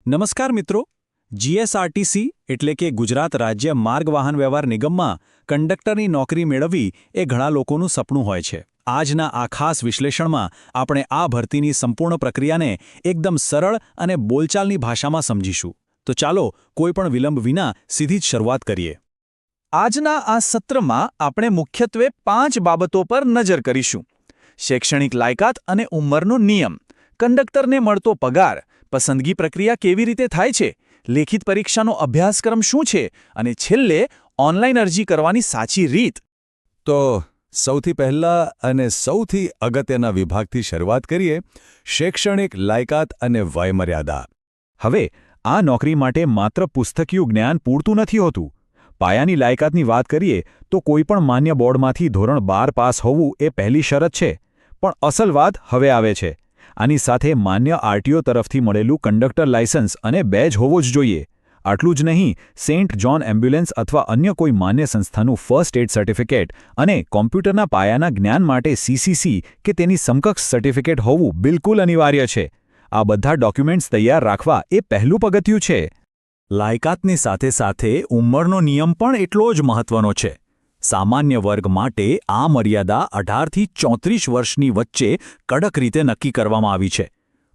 નમસ્કાર મિત્રો. જીએસઆરટીસી એટલે કે ગુજરાત રાજ્ય માર્ગ વાહન વ્યવહાર નિગમમાં કંડક્ટરની નોકરી મેળવવી એ ઘણા લોકોનું સપનું હોય છે. આજના આ ખાસ વિશ્લેષણમાં આપણે આ ભરતીની સંપૂર્ણ પ્રક્રિયાને એકદમ સરળ અને બોલચાલની ભાષામાં સમજીશું. તો ચાલો કોઈપણ વિલંબ વિના સીધી જ શરૂઆત કરીએ. આજના આ સત્રમાં આપણે મુખ્યત્વે 5 બાબતો પર નજર કરીશું. શૈક્ષણિક લાયકાત અને ઉંમરનો નિયમ, કંડક્ટરને મળતો પગાર, પસંદગી પ્રક્રિયા કેવી રીતે થાય છે, લેખિત પરીક્ષાનો અભ્યાસક્રમ શું છે અને છેલ્લે ઓનલાઈન અરજી કરવાની સાચી રીત. તો સૌથી પહેલા અને સૌથી અગત્યના વિભાગથી શરૂઆત કરીએ, શૈક્ષણિક લાયકાત અને વયમર્યાદા. હવે આ નોકરી માટે માત્ર પુસ્તકીયું જ્ઞાન પૂરતું નથી હોતું. પાયાની લાયકાતની વાત કરીએ તો કોઈપણ માન્ય બોર્ડમાંથી ધોરણ 12 પાસ હોવું એ પહેલી શરત છે. પણ અસલ વાત હવે આવે છે. આની સાથે માન્ય આરટીઓ તરફથી મળેલું કંડક્ટર લાયસન્સ અને બેજ હોવો જ જોઈએ. આટલું જ નહીં, સેન્ટ જ્હોન એમ્બ્યુલન્સ અથવા અન્ય કોઈ માન્ય સંસ્થાનું ફર્સ્ટ એડ સર્ટિફિકેટ અને કોમ્પ્યુટરના પાયાના જ્ઞાન માટે સીસીસી કે તેની સમકક્ષ સર્ટિફિકેટ હોવું બિલકુલ અનિવાર્ય છે. આ બધા ડોક્યુમેન્ટ્સ તૈયાર રાખવા એ પહેલું પગથિયું છે. લાયકાતની સાથે સાથે ઉંમરનો નિયમ પણ એટલો જ મહત્વનો છે. સામાન્ય વર્ગ માટે આ મર્યાદા 18થી 34 વર્ષની વચ્ચે કડક રીતે નક્કી કરવામાં આવી છે.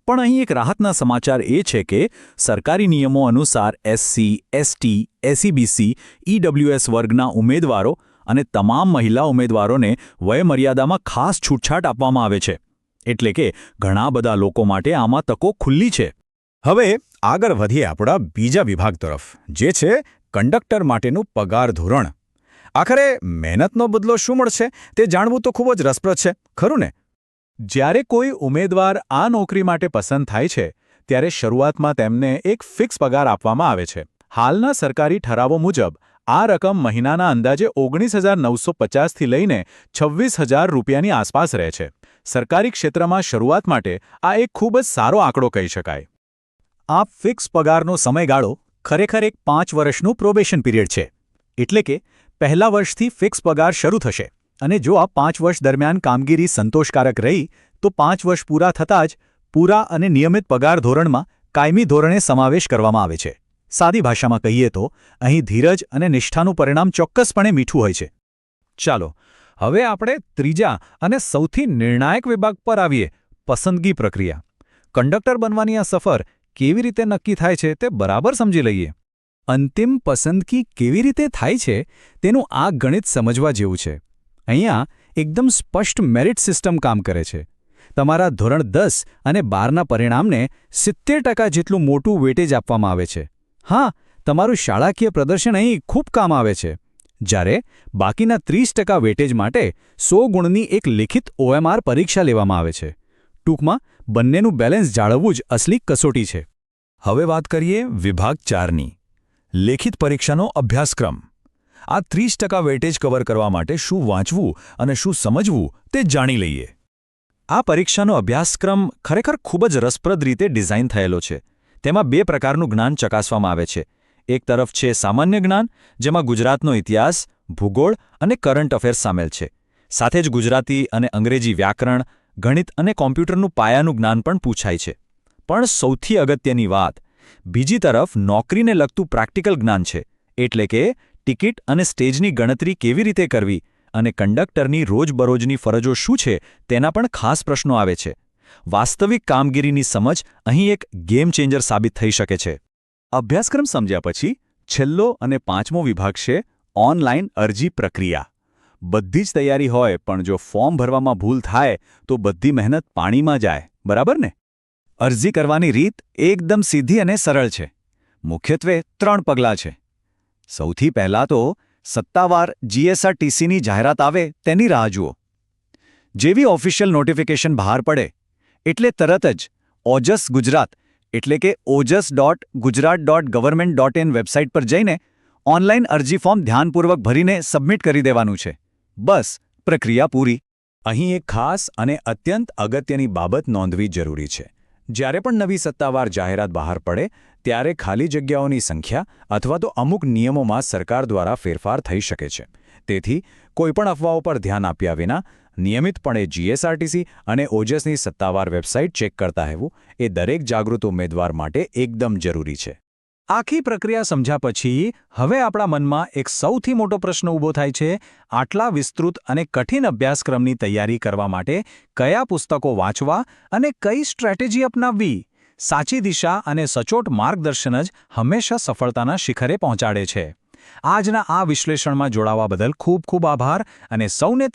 પણ અહીં એક રાહતના સમાચાર એ છે કે સરકારી નિયમો અનુસાર એસસી, એસટી, એસસીબીસી, ઈડબ્લ્યુએસ વર્ગના ઉમેદવારો અને તમામ મહિલા ઉમેદવારોને વયમર્યાદામાં ખાસ છૂટછાટ આપવામાં આવે છે. એટલે કે ઘણા બધા લોકો માટે આમાં તકો ખુલ્લી છે. હવે આગળ વધીએ આપણા બીજા વિભાગ તરફ, જે છે કંડક્ટર માટેનું પગાર ધોરણ. આખરે મહેનતનો બદલો શું મળશે તે જાણવું તો ખૂબ જ રસપ્રદ છે, ખરું ને? જ્યારે કોઈ ઉમેદવાર આ નોકરી માટે પસંદ થાય છે ત્યારે શરૂઆતમાં તેમને એક ફિક્સ પગાર આપવામાં આવે છે. હાલના સરકારી ઠરાવો મુજબ આ રકમ મહિનાના અંદાજે 19,950થી લઈને 26,000 રૂપિયાની આસપાસ રહે છે. સરકારી ક્ષેત્રમાં શરૂઆત માટે આ એક ખૂબ જ સારો આંકડો કહી શકાય. આ ફિક્સ પગારનો સમયગાળો ખરેખર એક 5 વર્ષનું પ્રોબેશન પીરિયડ છે. એટલે કે પહેલા વર્ષથી ફિક્સ પગાર શરૂ થશે અને જો આ 5 વર્ષ દરમિયાન કામગીરી સંતોષકારક રહી તો 5 વર્ષ પૂરા થતાં જ પૂરા અને નિયમિત પગાર ધોરણમાં કાયમી ધોરણે સમાવેશ કરવામાં આવે છે. સાદી ભાષામાં કહીએ તો અહીં ધીરજ અને નિષ્ઠાનું પરિણામ ચોક્કસપણે મીઠું હોય છે. ચાલો હવે આપણે ત્રીજા અને સૌથી નિર્ણાયક વિભાગ પર આવીએ, પસંદગી પ્રક્રિયા. કંડક્ટર બનવાની આ સફર કેવી રીતે નક્કી થાય છે તે બરાબર સમજી લઈએ. અંતિમ પસંદગી કેવી રીતે થાય છે તેનું આ ગણિત સમજવા જેવું છે. અહીંયા એકદમ સ્પષ્ટ મેરિટ સિસ્ટમ કામ કરે છે. તમારા ધોરણ 10 અને 12ના પરિણામને 70% જેટલું મોટું વેટેજ આપવામાં આવે છે. હા, તમારું શાળાકીય પ્રદર્શન અહીં ખૂબ કામ આવે છે. જ્યારે બાકીના 30% વેટેજ માટે 100 ગુણની એક લિખિત OMR પરીક્ષા લેવામાં આવે છે. ટૂંકમાં બંનેનું બેલેન્સ જાળવવું જ અસલી કસોટી છે. હવે વાત કરીએ વિભાગ 4ની, લેખિત પરીક્ષાનો અભ્યાસક્રમ. આ 30% વેટેજ કવર કરવા માટે શું વાંચવું અને શું સમજવું તે જાણી લઈએ. આ પરીક્ષાનો અભ્યાસક્રમ ખરેખર ખૂબ જ રસપ્રદ રીતે ડિઝાઇન થયેલો છે. તેમાં 2 પ્રકારનું જ્ઞાન ચકાસવામાં આવે છે. એક તરફ છે સામાન્ય જ્ઞાન, જેમાં ગુજરાતનો ઇતિહાસ, ભૂગોળ અને કરંટ અફેર્સ સામેલ છે. સાથે જ ગુજરાતી અને અંગ્રેજી વ્યાકરણ, ગણિત અને કોમ્પ્યુટરનું પાયાનું જ્ઞાન પણ પૂછાય છે. પણ સૌથી અગત્યની વાત, બીજી તરફ નોકરીને લગતું પ્રેક્ટિકલ જ્ઞાન છે. એટલે કે ટિકિટ અને સ્ટેજની ગણતરી કેવી રીતે કરવી અને કંડક્ટરની રોજબરોજની ફરજો શું છે તેના પણ ખાસ પ્રશ્નો આવે છે. વાસ્તવિક કામગીરીની સમજ અહીં એક ગેમ ચેન્જર સાબિત થઈ શકે છે. અભ્યાસક્રમ સમજ્યા પછી છેલ્લો અને 5મો વિભાગ છે ઓનલાઈન અરજી પ્રક્રિયા. બધી જ તૈયારી હોય પણ જો ફોર્મ ભરવામાં ભૂલ થાય તો બધી મહેનત પાણીમાં જાય, બરાબર ને? અરજી કરવાની રીત એકદમ સીધી અને સરળ છે. મુખ્યત્વે 3 પગલાં છે. સૌથી પહેલાં તો સત્તાવાર જીએસઆરટીસીની જાહેરાત આવે તેની રાહ જુઓ. જેવી ઓફિશિયલ નોટિફિકેશન બહાર પડે એટલે તરત જ ઓજસ ગુજરાત એટલે કે ojas.gujarat.government.in વેબસાઇટ પર જઈને ઓનલાઈન અરજી ફોર્મ ધ્યાનપૂર્વક ભરીને સબમિટ કરી દેવાનું છે. બસ, પ્રક્રિયા પૂરી. અહીં એક ખાસ અને અત્યંત અગત્યની બાબત નોંધવી જરૂરી છે. જ્યારે પણ નવી સત્તાવાર જાહેરાત બહાર પડે ત્યારે ખાલી જગ્યાઓની સંખ્યા અથવા તો અમુક નિયમોમાં સરકાર દ્વારા ફેરફાર થઈ શકે છે. તેથી કોઈપણ અફવાઓ પર ધ્યાન આપ્યા વિના નિયમિતપણે જીએસઆરટીસી અને ઓજસની સત્તાવાર વેબસાઇટ ચેક કરતા રહેવું એ દરેક જાગૃત ઉમેદવાર માટે એકદમ જરૂરી છે. આખી પ્રક્રિયા સમજ્યા પછી હવે આપણા મનમાં એક સૌથી મોટો પ્રશ્ન ઊભો થાય છે, આટલા વિસ્તૃત અને કઠિન અભ્યાસક્રમની તૈયારી કરવા માટે કયા પુસ્તકો વાંચવા અને કઈ સ્ટ્રેટેજી અપનાવવી? સાચી દિશા અને સચોટ માર્ગદર્શન જ હંમેશા સફળતાના શિખરે પહોંચાડે છે. આજના આ વિશ્લેષણમાં જોડાવા બદલ ખૂબ ખૂબ આભાર અને સૌને